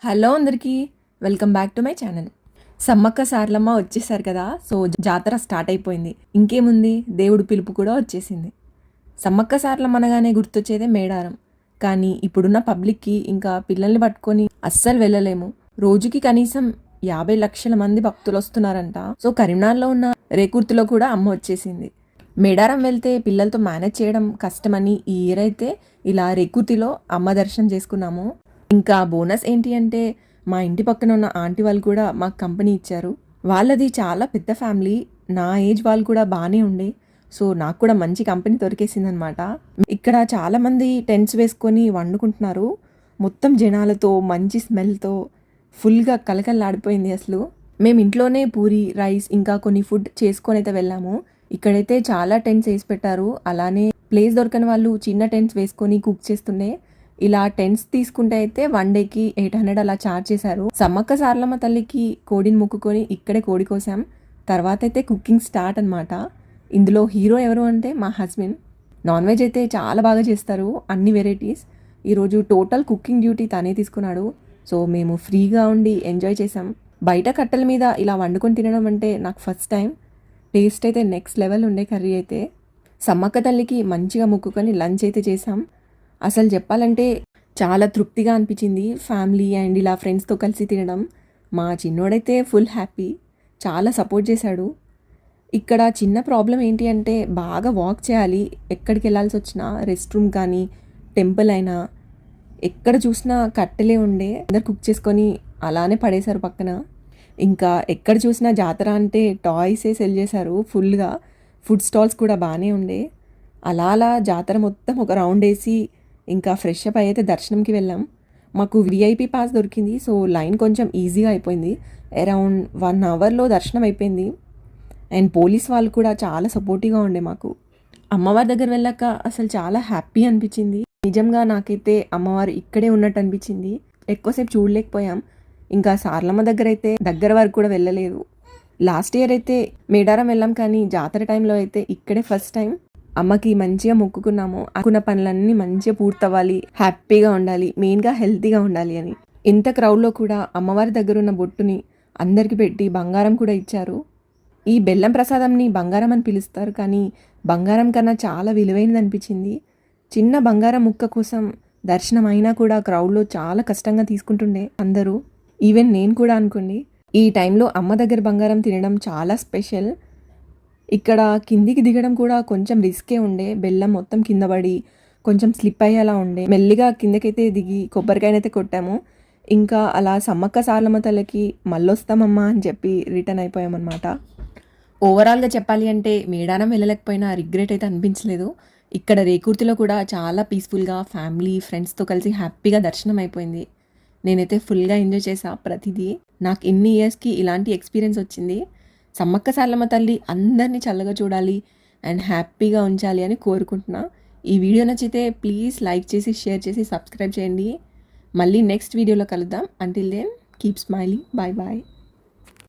Hello అందరికీ, welcome back to my channel. Sammakka Saralamma వచ్చేసారు కదా. సో జాతర స్టార్ట్ అయిపోయింది. ఇంకేముంది, దేవుడు పిలుపు కూడా వచ్చేసింది. సమ్మక్క సారలమ్మ అనగానే గుర్తొచ్చేదే మేడారం. కానీ ఇప్పుడున్న పబ్లిక్కి ఇంకా పిల్లల్ని పట్టుకొని అస్సలు వెళ్ళలేము. రోజుకి కనీసం 50 లక్షల మంది భక్తులు వస్తున్నారంట. సో కరీంనగర్లో ఉన్న రేకుర్తిలో కూడా అమ్మ వచ్చేసింది. మేడారం వెళ్తే పిల్లలతో మేనేజ్ చేయడం కష్టమని ఈ ఇయర్ అయితే ఇలా రేకుర్తిలో అమ్మ దర్శనం చేసుకున్నాము. ఇంకా బోనస్ ఏంటి అంటే మా ఇంటి పక్కన ఉన్న ఆంటీ వాళ్ళు కూడా మాకు కంపెనీ ఇచ్చారు. వాళ్ళది చాలా పెద్ద ఫ్యామిలీ, నా ఏజ్ వాళ్ళు కూడా బాగానే ఉండే. సో నాకు కూడా మంచి కంపెనీ దొరికేసిందనమాట. ఇక్కడ చాలామంది టెంట్స్ వేసుకొని వండుకుంటున్నారు. మొత్తం జనాలతో మంచి స్మెల్తో ఫుల్గా కలకల్లాడిపోయింది అసలు. మేము ఇంట్లోనే పూరి రైస్ ఇంకా కొన్ని ఫుడ్ చేసుకొని అయితే వెళ్ళాము. ఇక్కడైతే చాలా టెంట్స్ వేసి పెట్టారు. అలానే ప్లేస్ దొరకని వాళ్ళు చిన్న టెంట్స్ వేసుకొని కుక్ చేస్తుండే. ఇలా టెంట్స్ తీసుకుంటే అయితే 1 డేకి 800 అలా ఛార్జ్ చేశారు. సమ్మక్క సారలమ్మ తల్లికి కోడిని మొక్కుకొని ఇక్కడే కోడి కోసాం. తర్వాత అయితే కుకింగ్ స్టార్ట్ అనమాట. ఇందులో హీరో ఎవరు అంటే మా హస్బెండ్. నాన్ వెజ్ అయితే చాలా బాగా చేస్తారు, అన్ని వెరైటీస్. ఈరోజు టోటల్ కుకింగ్ డ్యూటీ తనే తీసుకున్నాడు. సో మేము ఫ్రీగా ఉండి ఎంజాయ్ చేసాం. బయట కట్టెల మీద ఇలా వండుకొని తినడం అంటే నాకు ఫస్ట్ టైం. టేస్ట్ అయితే నెక్స్ట్ లెవెల్ ఉండే కర్రీ అయితే. సమ్మక్క తల్లికి మంచిగా మొక్కుకొని లంచ్ అయితే చేసాం. అసలు చెప్పాలంటే చాలా తృప్తిగా అనిపించింది. ఫ్యామిలీ అండ్ ఇలా ఫ్రెండ్స్తో కలిసి తినడం. మా చిన్నోడైతే ఫుల్ హ్యాపీ, చాలా సపోర్ట్ చేశాడు. ఇక్కడ చిన్న ప్రాబ్లం ఏంటి అంటే బాగా వాక్ చేయాలి. ఎక్కడికి వెళ్ళాల్సి వచ్చినా, రెస్ట్ రూమ్ కానీ టెంపుల్ అయినా ఎక్కడ చూసినా కట్టెలే ఉండే. అందరు కుక్ చేసుకొని అలానే పడేశారు పక్కన. ఇంకా ఎక్కడ చూసినా జాతర అంటే టాయ్సే సెల్ చేశారు ఫుల్గా. ఫుడ్ స్టాల్స్ కూడా బాగానే ఉండే. అలా జాతర మొత్తం ఒక రౌండ్ వేసి ఇంకా ఫ్రెష్ అప్ అయితే దర్శనంకి వెళ్ళాం. మాకు విఐపి పాస్ దొరికింది. సో లైన్ కొంచెం ఈజీగా అయిపోయింది. అరౌండ్ 1 అవర్లో దర్శనం అయిపోయింది. అండ్ పోలీస్ వాళ్ళు కూడా చాలా సపోర్టివ్గా ఉండే మాకు. అమ్మవారి దగ్గర వెళ్ళాక అసలు చాలా హ్యాపీ అనిపించింది. నిజంగా నాకైతే అమ్మవారు ఇక్కడే ఉన్నట్టు అనిపించింది. ఎక్కువసేపు చూడలేకపోయాం. ఇంకా సారలమ్మ దగ్గర అయితే దగ్గర వరకు కూడా వెళ్ళలేదు. లాస్ట్ ఇయర్ అయితే మేడారం వెళ్ళాం, కానీ జాతర టైంలో అయితే ఇక్కడే ఫస్ట్ టైం. అమ్మకి మంచిగా మొక్కుకున్నాము. అనుకున్న పనులన్నీ మంచిగా పూర్తవ్వాలి, హ్యాపీగా ఉండాలి, మెయిన్గా హెల్తీగా ఉండాలి అని. ఇంత క్రౌడ్లో కూడా అమ్మవారి దగ్గర ఉన్న బొట్టుని అందరికి పెట్టి బంగారం కూడా ఇచ్చారు. ఈ బెల్లం ప్రసాదంని బంగారం అని పిలుస్తారు, కానీ బంగారం కన్నా చాలా విలువైనది అనిపించింది. చిన్న బంగారం ముక్క కోసం దర్శనం అయినా కూడా క్రౌడ్లో చాలా కష్టంగా తీసుకుంటుండే అందరూ. ఈవెన్ నేను కూడా అనుకోండి. ఈ టైంలో అమ్మ దగ్గర బంగారం తినడం చాలా స్పెషల్. ఇక్కడ కిందికి దిగడం కూడా కొంచెం రిస్కే ఉండే. బెల్లం మొత్తం కింద పడి కొంచెం స్లిప్ అయ్యేలా ఉండే. మెల్లిగా కిందకైతే దిగి కొబ్బరికాయనైతే కొట్టాము. ఇంకా అలా సమ్మక్క సారలమ్మ తల్లికి మళ్ళొస్తామమ్మా అని చెప్పి రిటర్న్ అయిపోయామన్నమాట. ఓవరాల్గా చెప్పాలి అంటే మేడారం వెళ్ళలేకపోయినా రిగ్రెట్ అయితే అనిపించలేదు. ఇక్కడ రేకుర్తిలో కూడా చాలా పీస్ఫుల్గా ఫ్యామిలీ ఫ్రెండ్స్తో కలిసి హ్యాపీగా దర్శనం అయిపోయింది. నేనైతే ఫుల్గా ఎంజాయ్ చేసా ప్రతిదీ. నాకు ఇన్ని ఇయర్స్కి ఇలాంటి ఎక్స్పీరియన్స్ వచ్చింది. సమ్మక్క సారలమ్మ తల్లి అందరినీ చల్లగా చూడాలి అండ్ హ్యాపీగా ఉంచాలి అని కోరుకుంటున్నా. ఈ వీడియో నచ్చితే ప్లీజ్ లైక్ చేసి, షేర్ చేసి, సబ్స్క్రైబ్ చేయండి. మళ్ళీ నెక్స్ట్ వీడియోలో కలుద్దాం. Until then keep smiling. Bye bye.